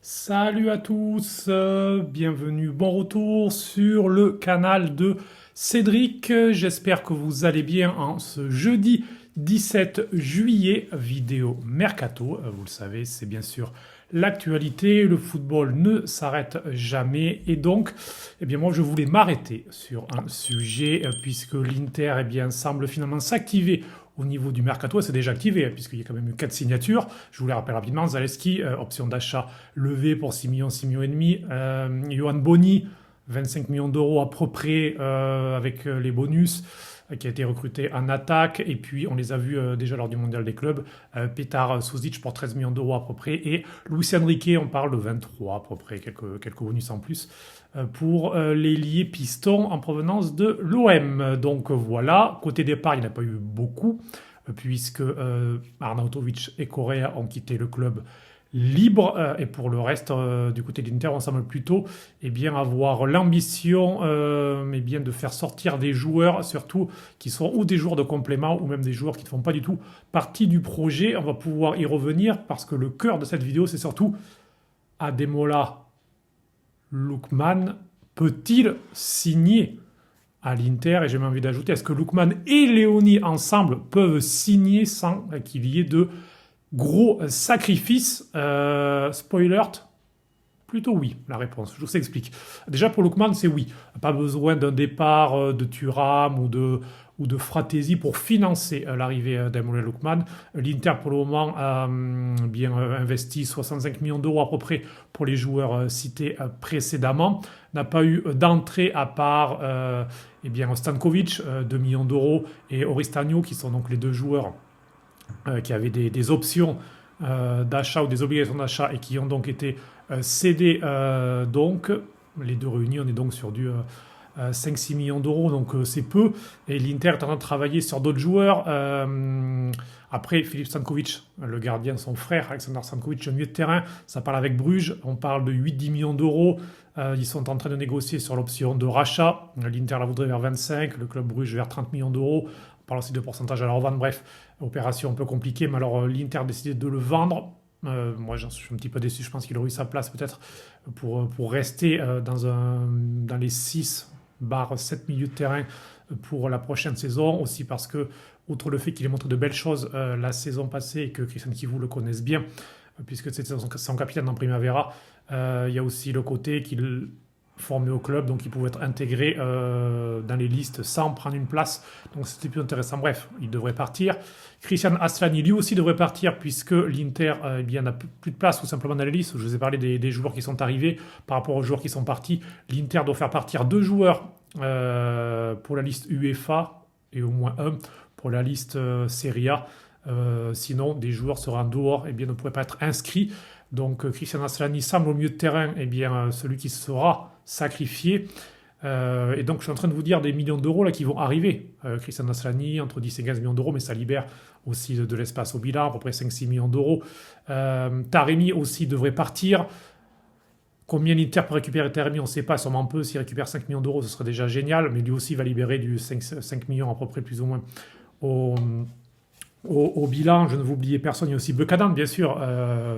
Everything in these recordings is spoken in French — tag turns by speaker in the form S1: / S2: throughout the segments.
S1: Salut à tous, bienvenue, bon retour sur le canal de Cédric. J'espère que vous allez bien en ce jeudi 17 juillet, vidéo Mercato. Vous le savez, c'est bien sûr l'actualité, le football ne s'arrête jamais et donc, eh bien moi je voulais m'arrêter sur un sujet puisque l'Inter semble finalement s'activer au niveau du mercato. C'est déjà activé puisqu'il y a quand même eu 4 signatures. Je vous les rappelle rapidement. Zaleski, option d'achat levée pour 6 millions, 6 millions et demi. Johan Boni, 25 millions d'euros à peu près avec les bonus, qui a été recruté en attaque. Et puis, on les a vus déjà lors du Mondial des clubs. Petar Suzic pour 13 millions d'euros à peu près. Et Luis Enrique, on parle de 23 à peu près, quelques bonus en plus pour l'ailier piston en provenance de l'OM. Donc voilà, côté départ, il n'y en a pas eu beaucoup, puisque Arnautovic et Correa ont quitté le club libre, et pour le reste, du côté de l'Inter, on semble plutôt avoir l'ambition de faire sortir des joueurs, surtout qui sont ou des joueurs de complément, ou même des joueurs qui ne font pas du tout partie du projet. On va pouvoir y revenir, parce que le cœur de cette vidéo, c'est surtout Ademola Lookman peut-il signer à l'Inter? Et j'ai même envie d'ajouter, est-ce que Lookman et Léoni ensemble peuvent signer sans qu'il y ait de gros sacrifices? Spoiler, plutôt oui, la réponse. Je vous explique. Déjà pour Lookman, c'est oui. Pas besoin d'un départ de Thuram ou de Fratesi pour financer l'arrivée d'Ademola Lookman. L'Inter, pour le moment, a bien investi 65 millions d'euros à peu près pour les joueurs cités précédemment. N'a pas eu d'entrée à part Stankovic, 2 millions d'euros, et Oristagno, qui sont donc les deux joueurs qui avaient des options d'achat ou des obligations d'achat et qui ont donc été cédés. Donc, les deux réunis, on est donc sur du 5-6 millions d'euros, donc c'est peu. Et l'Inter est en train de travailler sur d'autres joueurs. Après, Filip Stankovic, le gardien, son frère, Alexander Stankovic, le milieu de terrain, ça parle avec Bruges. On parle de 8-10 millions d'euros. Ils sont en train de négocier sur l'option de rachat. L'Inter la voudrait vers 25, le club Bruges vers 30 millions d'euros. On parle aussi de pourcentage à la revente. Bref, opération un peu compliquée. Mais alors, l'Inter a décidé de le vendre. Moi, j'en suis un petit peu déçu. Je pense qu'il aurait eu sa place peut-être pour rester dans les 6-7 milieux de terrain pour la prochaine saison. Aussi parce que, outre le fait qu'il ait montré de belles choses la saison passée et que Christian Kivu le connaisse bien, puisque c'était son capitaine en Primavera, il y a aussi le côté qu'il formé au club, donc il pouvait être intégré dans les listes sans prendre une place, donc c'était plus intéressant. Bref, il devrait partir. Christian Aslani, lui aussi, devrait partir, puisque l'Inter n'a plus de place tout simplement dans les listes. Je vous ai parlé des joueurs qui sont arrivés par rapport aux joueurs qui sont partis. L'Inter doit faire partir 2 joueurs pour la liste UEFA et au moins un pour la liste Serie A. Sinon, des joueurs seront dehors et ne pourraient pas être inscrits. Donc Christian Aslani semble au milieu de terrain celui qui sera sacrifié. Et donc je suis en train de vous dire des millions d'euros là qui vont arriver. Christian Aslani, entre 10 et 15 millions d'euros, mais ça libère aussi de l'espace au bilan, à peu près 5-6 millions d'euros. Taremi aussi devrait partir. Combien l'Inter peut récupérer Taremi, on ne sait pas, sûrement peu. S'il récupère 5 millions d'euros, ce serait déjà génial, mais lui aussi va libérer du 5 millions à peu près plus ou moins au bilan. Je ne vous oubliez personne, il y a aussi Buchanan, bien sûr,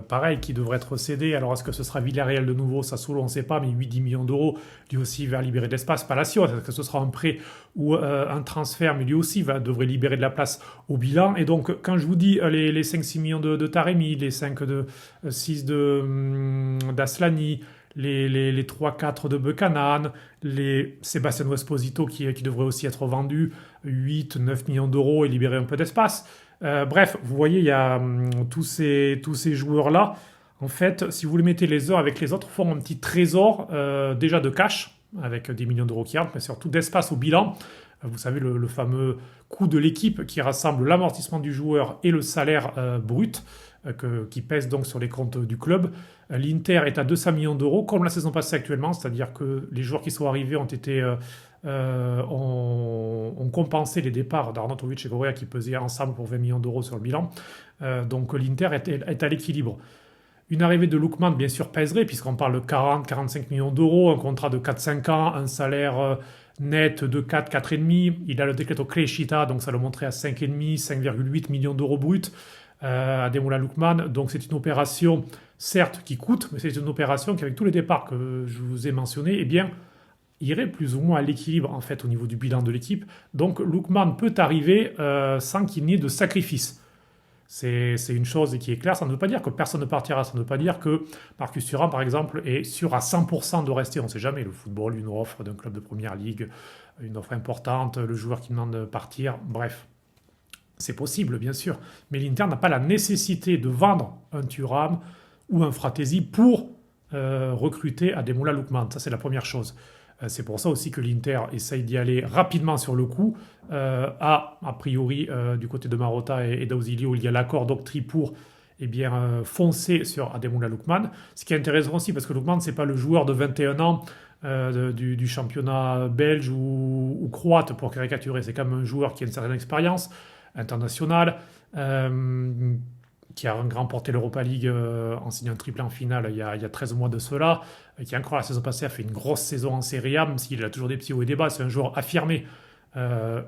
S1: pareil, qui devrait être cédé. Alors, est-ce que ce sera Villarreal de nouveau, Sassuolo, on ne sait pas, mais 8-10 millions d'euros, lui aussi va libérer de l'espace. Palacio, est-ce que ce sera un prêt ou un transfert, mais lui aussi devrait libérer de la place au bilan. Et donc, quand je vous dis les 5-6 millions de Taremi, les 6 d'Aslani, les 3-4 de Buchanan, les Sébastien Esposito qui devrait aussi être vendu, 8-9 millions d'euros et libérer un peu d'espace. Bref, vous voyez, il y a tous ces joueurs-là. En fait, si vous les mettez les uns avec les autres, font un petit trésor déjà de cash, avec des millions d'euros qui rentrent, mais surtout d'espace au bilan. Vous savez, le fameux coût de l'équipe qui rassemble l'amortissement du joueur et le salaire brut, qui pèse donc sur les comptes du club. L'Inter est à 200 millions d'euros, comme la saison passée actuellement, c'est-à-dire que les joueurs qui sont arrivés ont compensé les départs d'Arnautovic et Correa qui pesaient ensemble pour 20 millions d'euros sur le bilan. Donc l'Inter est à l'équilibre. Une arrivée de Lookman, bien sûr, pèserait, puisqu'on parle de 40-45 millions d'euros, un contrat de 4-5 ans, un salaire net de 4-4,5. Il a le decreto crescita, donc ça le montrait à 5,5, 5,8 millions d'euros bruts. Ademola Lookman. Donc c'est une opération, certes, qui coûte, mais c'est une opération qui, avec tous les départs que je vous ai mentionnés, eh bien, irait plus ou moins à l'équilibre en fait au niveau du bilan de l'équipe. Donc Lookman peut arriver sans qu'il n'y ait de sacrifice. C'est une chose qui est claire, ça ne veut pas dire que personne ne partira, ça ne veut pas dire que Marcus Thuram, par exemple, est sûr à 100% de rester, on ne sait jamais, le football, une offre d'un club de première ligue, une offre importante, le joueur qui demande de partir, bref. C'est possible, bien sûr, mais l'Inter n'a pas la nécessité de vendre un Thuram ou un Fratesi pour recruter Ademola Lookman, ça c'est la première chose. C'est pour ça aussi que l'Inter essaye d'y aller rapidement sur le coup. A priori, du côté de Marotta et d'Ausilio, il y a l'accord d'Octree pour eh bien, foncer sur Ademola Lookman. Ce qui est intéressant aussi, parce que Lookman, ce n'est pas le joueur de 21 ans du championnat belge ou croate, pour caricaturer. C'est quand même un joueur qui a une certaine expérience internationale, qui a remporté l'Europa League en signant un triplé en finale il y a 13 mois de cela, qui encore la saison passée a fait une grosse saison en Serie A, même s'il a toujours des petits hauts et des bas, c'est un joueur affirmé.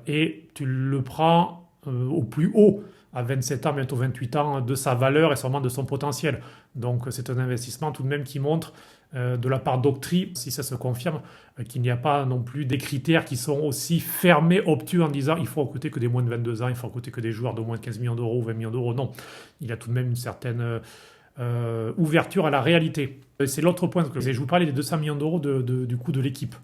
S1: Et tu le prends au plus haut, à 27 ans, bientôt 28 ans, de sa valeur et sûrement de son potentiel. Donc c'est un investissement tout de même qui montre de la part d'Octree, si ça se confirme, qu'il n'y a pas non plus des critères qui sont aussi fermés, obtus en disant il faut recruter que des moins de 22 ans, il faut recruter que des joueurs de moins de 15 millions d'euros ou 20 millions d'euros. Non, il y a tout de même une certaine ouverture à la réalité. C'est l'autre point que je vous parlais des 200 millions d'euros du coût de l'équipe.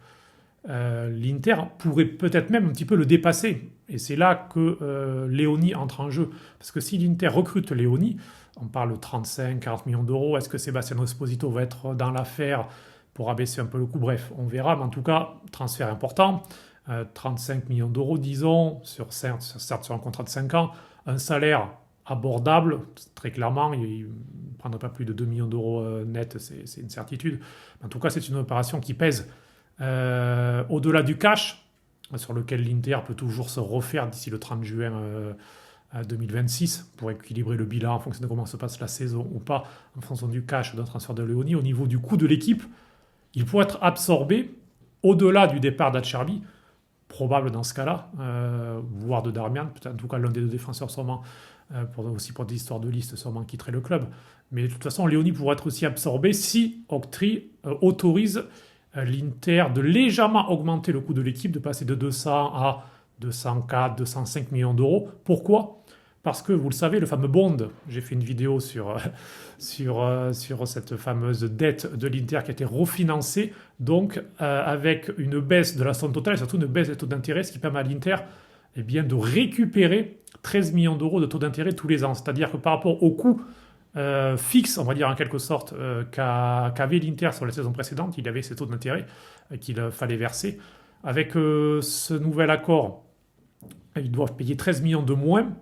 S1: L'Inter pourrait peut-être même un petit peu le dépasser. Et c'est là que Léoni entre en jeu. Parce que si l'Inter recrute Léoni, on parle de 35-40 millions d'euros, est-ce que Sebastiano Esposito va être dans l'affaire pour abaisser un peu le coût? Bref, on verra. Mais en tout cas, transfert important. 35 millions d'euros, disons, certes sur un contrat de 5 ans. Un salaire abordable, très clairement. Il ne prendra pas plus de 2 millions d'euros net, c'est une certitude. En tout cas, c'est une opération qui pèse au-delà du cash, sur lequel l'Inter peut toujours se refaire d'ici le 30 juin 2026 pour équilibrer le bilan en fonction de comment se passe la saison ou pas, en fonction du cash d'un transfert de Léoni. Au niveau du coût de l'équipe, il pourrait être absorbé au-delà du départ d'Acerbi, probable dans ce cas-là, voire de Darmian, peut-être en tout cas l'un des deux défenseurs sûrement, aussi pour des histoires de liste, sûrement quitterait le club. Mais de toute façon, Léoni pourrait être aussi absorbé si Octree autorise l'Inter de légèrement augmenter le coût de l'équipe, de passer de 200 à 204, 205 millions d'euros. Pourquoi? Parce que, vous le savez, le fameux bond, j'ai fait une vidéo sur cette fameuse dette de l'Inter qui a été refinancée, donc avec une baisse de la somme totale, et surtout une baisse des taux d'intérêt, ce qui permet à l'Inter eh bien, de récupérer 13 millions d'euros de taux d'intérêt tous les ans. C'est-à-dire que par rapport au coût fixe, on va dire en quelque sorte, qu'avait l'Inter sur la saison précédente, il y avait ces taux d'intérêt qu'il fallait verser. Avec ce nouvel accord, ils doivent payer 13 millions de moins.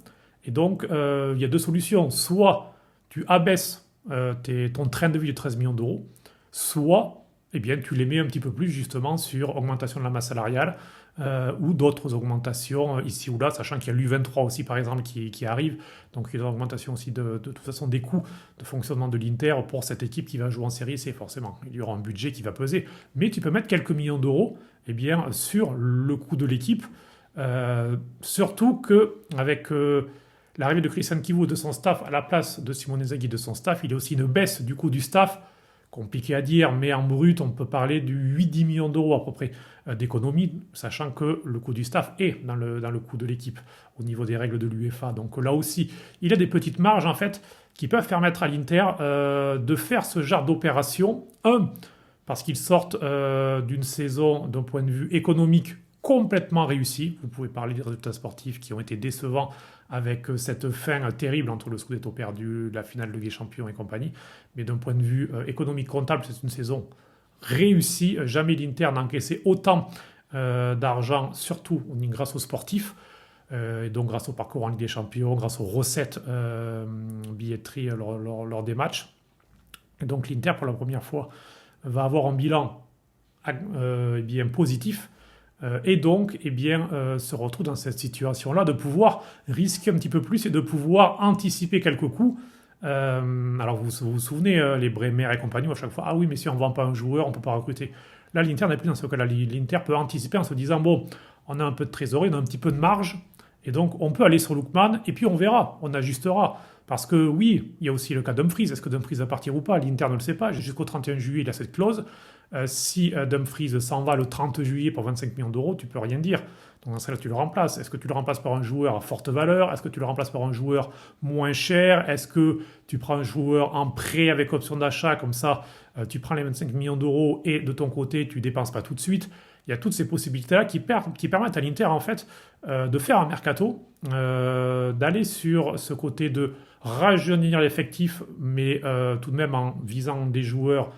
S1: Et donc, il y a deux solutions. Soit tu abaisses ton train de vie de 13 millions d'euros, soit eh bien, tu les mets un petit peu plus justement sur augmentation de la masse salariale ou d'autres augmentations ici ou là, sachant qu'il y a l'U23 aussi par exemple qui arrive. Donc il y a une augmentation aussi de toute façon des coûts de fonctionnement de l'Inter pour cette équipe qui va jouer en série C forcément. Il y aura un budget qui va peser. Mais tu peux mettre quelques millions d'euros eh bien, sur le coût de l'équipe. Surtout qu'avec l'arrivée de Christian Kivu de son staff à la place de Simone Inzaghi de son staff, il y a aussi une baisse du coût du staff, compliqué à dire, mais en brut, on peut parler de 8-10 millions d'euros à peu près d'économie, sachant que le coût du staff est dans le coût de l'équipe au niveau des règles de l'UEFA. Donc là aussi, il y a des petites marges en fait qui peuvent permettre à l'Inter de faire ce genre d'opération. Parce qu'ils sortent d'une saison d'un point de vue économique complètement réussie. Vous pouvez parler des résultats sportifs qui ont été décevants avec cette fin terrible entre le Scudetto perdu, la finale de Ligue des Champions et compagnie. Mais d'un point de vue économique comptable, c'est une saison réussie. Jamais l'Inter n'a encaissé autant d'argent, surtout grâce aux sportifs. Et donc grâce au parcours en Ligue des Champions, grâce aux recettes billetterie lors des matchs. Et donc l'Inter, pour la première fois, va avoir un bilan bien positif et donc se retrouve dans cette situation-là de pouvoir risquer un petit peu plus et de pouvoir anticiper quelques coups. Alors vous souvenez, les Bremer et compagnie, à chaque fois, ah oui, mais si on ne vend pas un joueur, on ne peut pas recruter. Là, l'Inter n'est plus dans ce cas-là. L'Inter peut anticiper en se disant, bon, on a un peu de trésorerie, on a un petit peu de marge, et donc on peut aller sur Lookman, et puis on verra, on ajustera. Parce que oui, il y a aussi le cas Dumfries. Est-ce que Dumfries va partir ou pas? L'Inter ne le sait pas. Jusqu'au 31 juillet, il a cette clause. Si Dumfries s'en va le 30 juillet pour 25 millions d'euros, tu peux rien dire. Donc dans ce cas-là, tu le remplaces. Est-ce que tu le remplaces par un joueur à forte valeur? Est-ce que tu le remplaces par un joueur moins cher? Est-ce que tu prends un joueur en prêt avec option d'achat? Comme ça, tu prends les 25 millions d'euros et de ton côté, tu dépenses pas tout de suite. Il y a toutes ces possibilités-là qui permettent à l'Inter en fait de faire un mercato, d'aller sur ce côté de rajeunir l'effectif, mais tout de même en visant des joueurs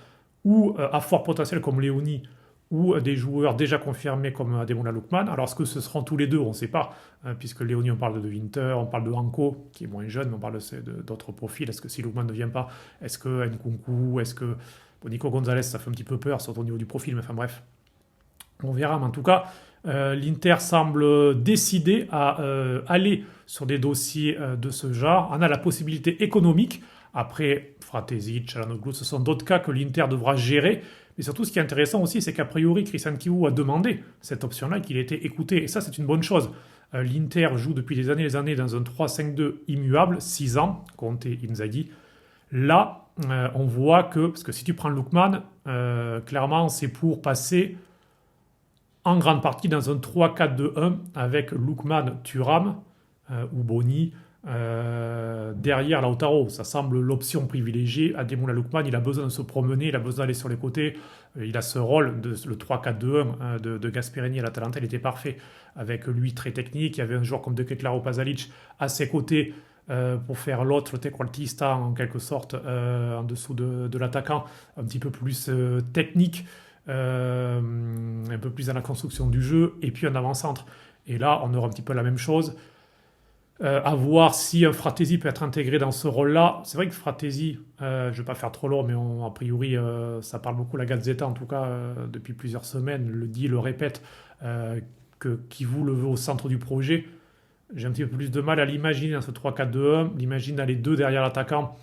S1: ou à fort potentiel comme Léoni, ou des joueurs déjà confirmés comme Ademola Lookman. Alors, est-ce que ce seront tous les deux? On ne sait pas, puisque Léoni, on parle de Winter, on parle de Hanko, qui est moins jeune, mais on parle d'autres profils. Est-ce que si Lookman ne vient pas, est-ce que Nkunku, est-ce que... Bon, Nico Gonzalez, ça fait un petit peu peur, surtout au niveau du profil, mais enfin bref, on verra. Mais en tout cas, l'Inter semble décidé à aller sur des dossiers de ce genre. On a la possibilité économique. Après, Fratesi, Çalhanoğlu, ce sont d'autres cas que l'Inter devra gérer. Mais surtout, ce qui est intéressant aussi, c'est qu'a priori, Christian Kivu a demandé cette option-là et qu'il a été écouté. Et ça, c'est une bonne chose. L'Inter joue depuis des années dans un 3-5-2 immuable, 6 ans, Conte Inzaghi. Là, on voit que, parce que si tu prends Lookman, clairement, c'est pour passer en grande partie dans un 3-4-2-1 avec Lookman, Thuram ou Boni. Derrière Lautaro, ça semble l'option privilégiée. Ademola Lookman, il a besoin de se promener, il a besoin d'aller sur les côtés. Il a ce rôle de le 3-4-2-1 de Gasperini à l'Atalanta, il était parfait avec lui, très technique. Il y avait un joueur comme De Ketelaere Pasalic à ses côtés pour faire l'autre, le trequartista en quelque sorte, en dessous de l'attaquant, un petit peu plus technique, un peu plus dans la construction du jeu, et puis un avant-centre. Et là, on aura un petit peu la même chose. À voir si Fratesi peut être intégré dans ce rôle-là. C'est vrai que Fratesi, je ne vais pas faire trop long, mais a priori, ça parle beaucoup la Gazzetta, en tout cas, depuis plusieurs semaines, le dit, le répète, que Kivu le veut au centre du projet. J'ai un petit peu plus de mal à l'imaginer dans ce 3-4-2-1, l'imaginer dans les deux derrière l'attaquant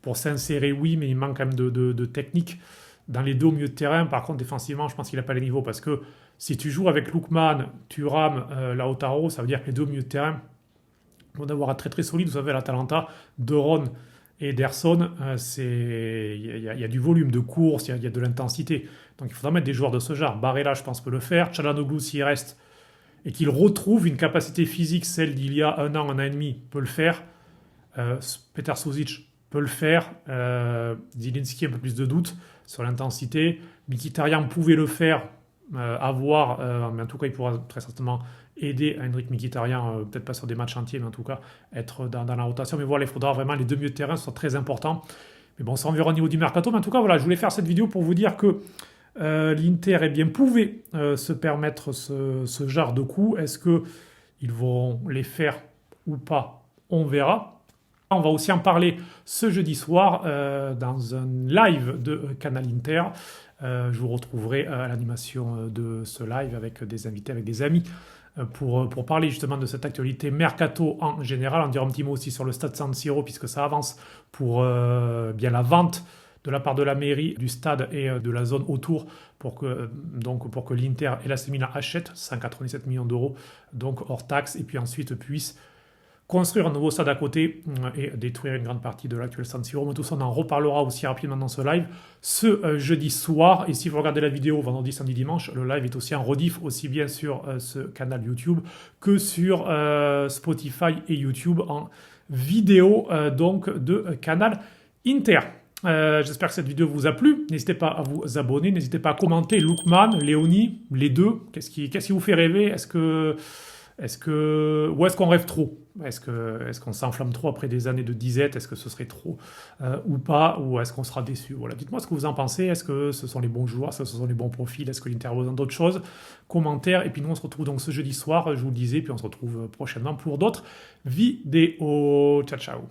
S1: pour s'insérer, oui, mais il manque quand même de technique. Dans les deux au milieu de terrain, par contre, défensivement, je pense qu'il n'a pas les niveaux, parce que si tu joues avec Lookman, Thuram, Lautaro, ça veut dire que les deux au milieu de terrain vont avoir un très très solide. Vous savez, l'Atalanta, De Ron et Ederson, il y a du volume de course, il y a de l'intensité. Donc il faudra mettre des joueurs de ce genre. Barella, je pense, peut le faire. Çalhanoğlu, s'il reste et qu'il retrouve une capacité physique, celle d'il y a un an et demi, peut le faire. Petar Sušić peut le faire. Zielinski, un peu plus de doute sur l'intensité. Mkhitaryan pouvait le faire, à voir, mais en tout cas, il pourra très certainement aider Henrikh Mkhitaryan, peut-être pas sur des matchs entiers, mais en tout cas être dans la rotation. Mais voilà, il faudra vraiment, les deux milieux de terrain sont très importants. Mais bon, ça on verra au niveau du mercato. Mais en tout cas, voilà, je voulais faire cette vidéo pour vous dire que l'Inter eh bien, pouvait se permettre ce genre de coups. Est-ce qu'ils vont les faire ou pas? On verra. On va aussi en parler ce jeudi soir dans un live de Canal Inter. Je vous retrouverai à l'animation de ce live avec des invités, avec des amis, pour parler justement de cette actualité mercato en général. On dira un petit mot aussi sur le stade San Siro, puisque ça avance pour bien la vente de la part de la mairie du stade et de la zone autour pour que l'Inter et l'AC Milan achètent 197 millions d'euros, donc hors taxe, et puis ensuite puissent construire un nouveau stade à côté et détruire une grande partie de l'actuel San Siro. Mais tout ça, on en reparlera aussi rapidement dans ce live ce jeudi soir. Et si vous regardez la vidéo vendredi, samedi, dimanche, le live est aussi en rediff, aussi bien sur ce canal YouTube que sur Spotify et YouTube en vidéo donc de Canal Inter. J'espère que cette vidéo vous a plu. N'hésitez pas à vous abonner, n'hésitez pas à commenter Lookman, Léoni, les deux. Qu'est-ce qui vous fait rêver? Ou est-ce qu'on rêve trop? Est-ce qu'on s'enflamme trop après des années de disette? Est-ce que ce serait trop ou pas? Ou est-ce qu'on sera déçu? Voilà, dites-moi ce que vous en pensez. Est-ce que ce sont les bons joueurs? Est-ce que ce sont les bons profils? Est-ce que l'Inter a besoin d'autres choses? Commentaires. Et puis nous, on se retrouve donc ce jeudi soir, je vous le disais. Puis on se retrouve prochainement pour d'autres vidéos. Ciao, ciao.